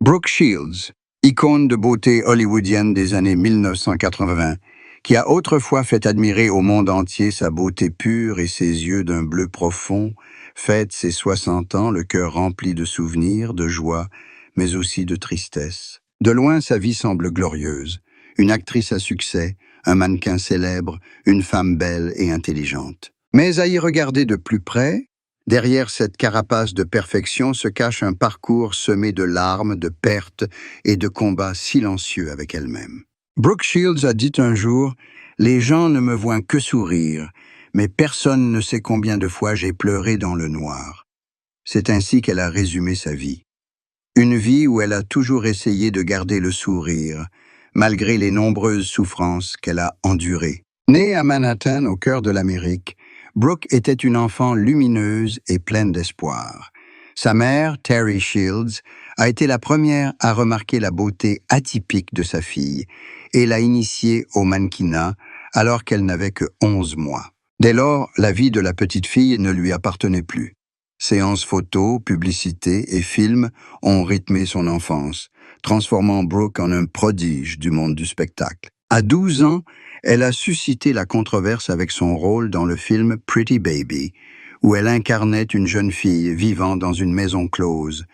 Brooke Shields, icône de beauté hollywoodienne des années 1980, qui a autrefois fait admirer au monde entier sa beauté pure et ses yeux d'un bleu profond, fête ses 60 ans, le cœur rempli de souvenirs, de joie, mais aussi de tristesse. De loin, sa vie semble glorieuse. Une actrice à succès, un mannequin célèbre, une femme belle et intelligente. Mais à y regarder de plus près, derrière cette carapace de perfection se cache un parcours semé de larmes, de pertes et de combats silencieux avec elle-même. Brooke Shields a dit un jour « Les gens ne me voient que sourire, mais personne ne sait combien de fois j'ai pleuré dans le noir. » C'est ainsi qu'elle a résumé sa vie. Une vie où elle a toujours essayé de garder le sourire, malgré les nombreuses souffrances qu'elle a endurées. Née à Manhattan, au cœur de l'Amérique, Brooke était une enfant lumineuse et pleine d'espoir. Sa mère, Terry Shields, a été la première à remarquer la beauté atypique de sa fille et l'a initiée au mannequinat alors qu'elle n'avait que 11 mois. Dès lors, la vie de la petite fille ne lui appartenait plus. Séances photos, publicités et films ont rythmé son enfance, transformant Brooke en un prodige du monde du spectacle. À 12 ans, elle a suscité la controverse avec son rôle dans le film Pretty Baby, où elle incarnait une jeune fille vivant dans une maison close.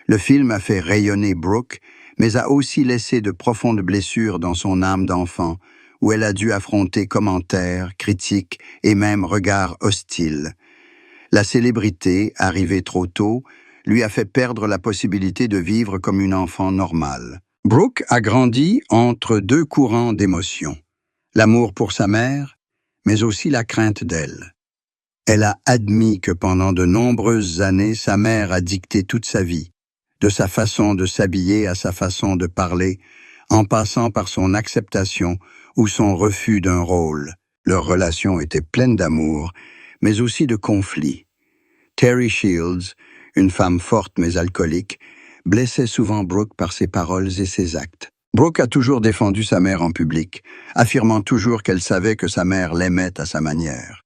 Le film a fait rayonner Brooke, mais a aussi laissé de profondes blessures dans son âme d'enfant, où elle a dû affronter commentaires, critiques et même regards hostiles. La célébrité, arrivée trop tôt, lui a fait perdre la possibilité de vivre comme une enfant normale. Brooke a grandi entre deux courants d'émotions, l'amour pour sa mère, mais aussi la crainte d'elle. Elle a admis que pendant de nombreuses années, sa mère a dicté toute sa vie, de sa façon de s'habiller à sa façon de parler, en passant par son acceptation ou son refus d'un rôle. Leur relation était pleine d'amour, mais aussi de conflits. Terry Shields, une femme forte mais alcoolique, blessait souvent Brooke par ses paroles et ses actes. Brooke a toujours défendu sa mère en public, affirmant toujours qu'elle savait que sa mère l'aimait à sa manière.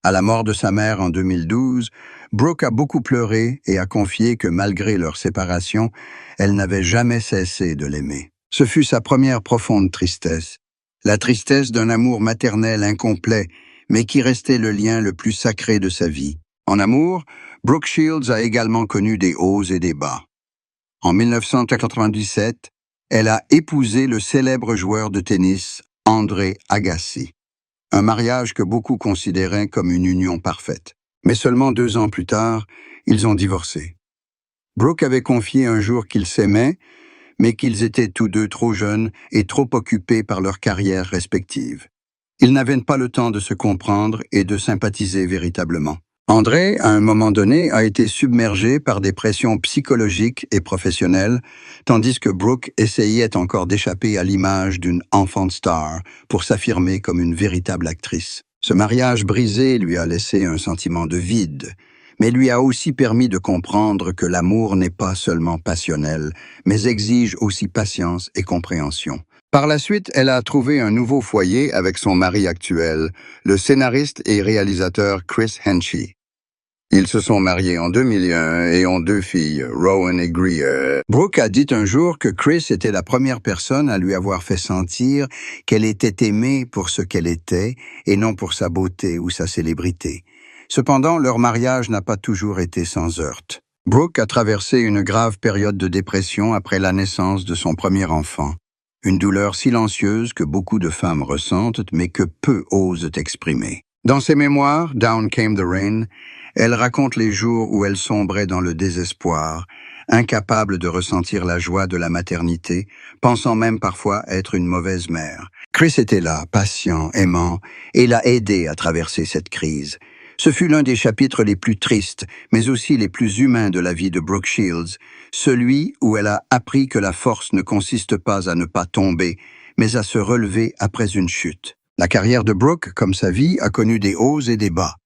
À la mort de sa mère en 2012, Brooke a beaucoup pleuré et a confié que malgré leur séparation, elle n'avait jamais cessé de l'aimer. Ce fut sa première profonde tristesse, la tristesse d'un amour maternel incomplet, mais qui restait le lien le plus sacré de sa vie. En amour, Brooke Shields a également connu des hauts et des bas. En 1997, elle a épousé le célèbre joueur de tennis André Agassi. Un mariage que beaucoup considéraient comme une union parfaite. Mais seulement 2 ans plus tard, ils ont divorcé. Brooke avait confié un jour qu'ils s'aimaient, mais qu'ils étaient tous deux trop jeunes et trop occupés par leurs carrières respectives. Ils n'avaient pas le temps de se comprendre et de sympathiser véritablement. André, à un moment donné, a été submergé par des pressions psychologiques et professionnelles, tandis que Brooke essayait encore d'échapper à l'image d'une enfant star pour s'affirmer comme une véritable actrice. Ce mariage brisé lui a laissé un sentiment de vide, mais lui a aussi permis de comprendre que l'amour n'est pas seulement passionnel, mais exige aussi patience et compréhension. Par la suite, elle a trouvé un nouveau foyer avec son mari actuel, le scénariste et réalisateur Chris Henchy. Ils se sont mariés en 2001 et ont 2 filles, Rowan et Greer. Brooke a dit un jour que Chris était la première personne à lui avoir fait sentir qu'elle était aimée pour ce qu'elle était et non pour sa beauté ou sa célébrité. Cependant, leur mariage n'a pas toujours été sans heurts. Brooke a traversé une grave période de dépression après la naissance de son premier enfant. Une douleur silencieuse que beaucoup de femmes ressentent, mais que peu osent exprimer. Dans ses mémoires, Down Came the Rain, elle raconte les jours où elle sombrait dans le désespoir, incapable de ressentir la joie de la maternité, pensant même parfois être une mauvaise mère. Chris était là, patient, aimant, et l'a aidée à traverser cette crise. Ce fut l'un des chapitres les plus tristes, mais aussi les plus humains de la vie de Brooke Shields, celui où elle a appris que la force ne consiste pas à ne pas tomber, mais à se relever après une chute. La carrière de Brooke, comme sa vie, a connu des hauts et des bas.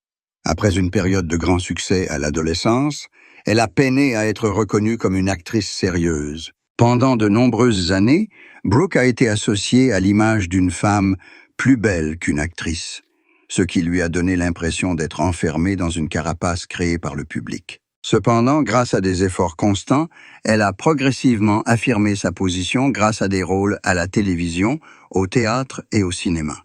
Après une période de grand succès à l'adolescence, elle a peiné à être reconnue comme une actrice sérieuse. Pendant de nombreuses années, Brooke a été associée à l'image d'une femme plus belle qu'une actrice, ce qui lui a donné l'impression d'être enfermée dans une carapace créée par le public. Cependant, grâce à des efforts constants, elle a progressivement affirmé sa position grâce à des rôles à la télévision, au théâtre et au cinéma.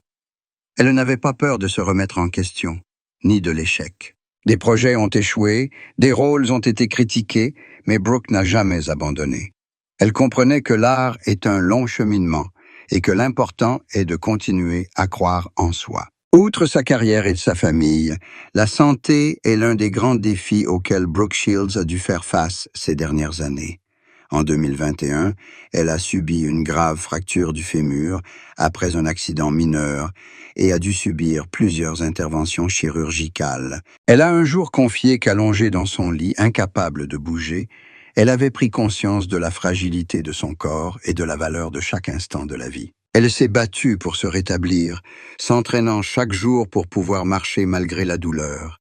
Elle n'avait pas peur de se remettre en question, ni de l'échec. Des projets ont échoué, des rôles ont été critiqués, mais Brooke n'a jamais abandonné. Elle comprenait que l'art est un long cheminement et que l'important est de continuer à croire en soi. Outre sa carrière et sa famille, la santé est l'un des grands défis auxquels Brooke Shields a dû faire face ces dernières années. En 2021, elle a subi une grave fracture du fémur après un accident mineur et a dû subir plusieurs interventions chirurgicales. Elle a un jour confié qu'allongée dans son lit, incapable de bouger, elle avait pris conscience de la fragilité de son corps et de la valeur de chaque instant de la vie. Elle s'est battue pour se rétablir, s'entraînant chaque jour pour pouvoir marcher malgré la douleur.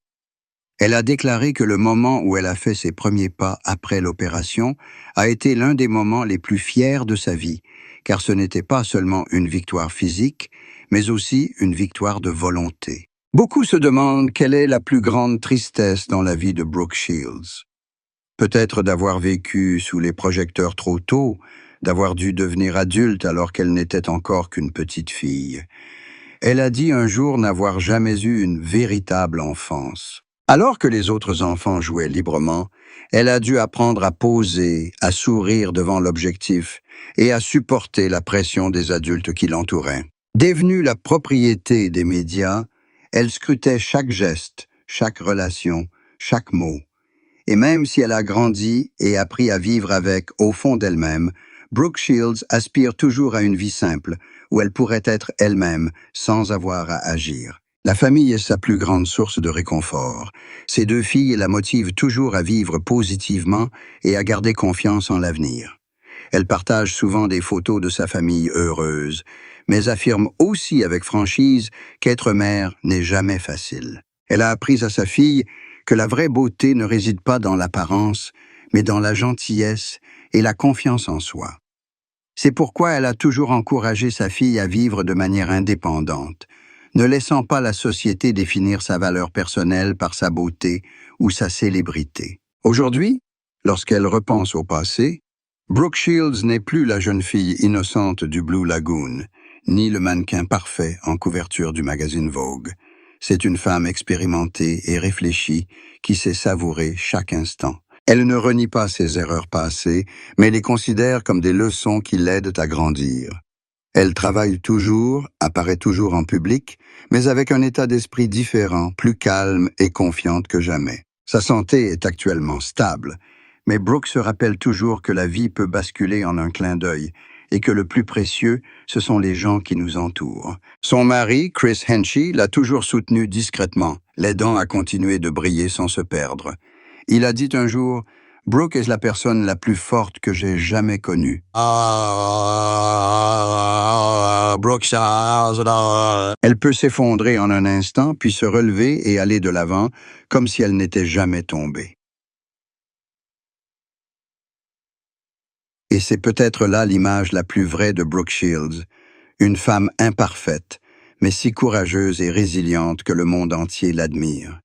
Elle a déclaré que le moment où elle a fait ses premiers pas après l'opération a été l'un des moments les plus fiers de sa vie, car ce n'était pas seulement une victoire physique, mais aussi une victoire de volonté. Beaucoup se demandent quelle est la plus grande tristesse dans la vie de Brooke Shields. Peut-être d'avoir vécu sous les projecteurs trop tôt, d'avoir dû devenir adulte alors qu'elle n'était encore qu'une petite fille. Elle a dit un jour n'avoir jamais eu une véritable enfance. Alors que les autres enfants jouaient librement, elle a dû apprendre à poser, à sourire devant l'objectif et à supporter la pression des adultes qui l'entouraient. Devenue la propriété des médias, elle scrutait chaque geste, chaque relation, chaque mot. Et même si elle a grandi et appris à vivre avec, au fond d'elle-même, Brooke Shields aspire toujours à une vie simple, où elle pourrait être elle-même sans avoir à agir. La famille est sa plus grande source de réconfort. Ses deux filles la motivent toujours à vivre positivement et à garder confiance en l'avenir. Elle partage souvent des photos de sa famille heureuse, mais affirme aussi avec franchise qu'être mère n'est jamais facile. Elle a appris à sa fille que la vraie beauté ne réside pas dans l'apparence, mais dans la gentillesse et la confiance en soi. C'est pourquoi elle a toujours encouragé sa fille à vivre de manière indépendante, ne laissant pas la société définir sa valeur personnelle par sa beauté ou sa célébrité. Aujourd'hui, lorsqu'elle repense au passé, Brooke Shields n'est plus la jeune fille innocente du Blue Lagoon, ni le mannequin parfait en couverture du magazine Vogue. C'est une femme expérimentée et réfléchie qui sait savourer chaque instant. Elle ne renie pas ses erreurs passées, mais les considère comme des leçons qui l'aident à grandir. Elle travaille toujours, apparaît toujours en public, mais avec un état d'esprit différent, plus calme et confiante que jamais. Sa santé est actuellement stable, mais Brooke se rappelle toujours que la vie peut basculer en un clin d'œil et que le plus précieux, ce sont les gens qui nous entourent. Son mari, Chris Henchy, l'a toujours soutenue discrètement, l'aidant à continuer de briller sans se perdre. Il a dit un jour, « Brooke est la personne la plus forte que j'ai jamais connue. » Elle peut s'effondrer en un instant, puis se relever et aller de l'avant, comme si elle n'était jamais tombée. Et c'est peut-être là l'image la plus vraie de Brooke Shields, une femme imparfaite, mais si courageuse et résiliente que le monde entier l'admire.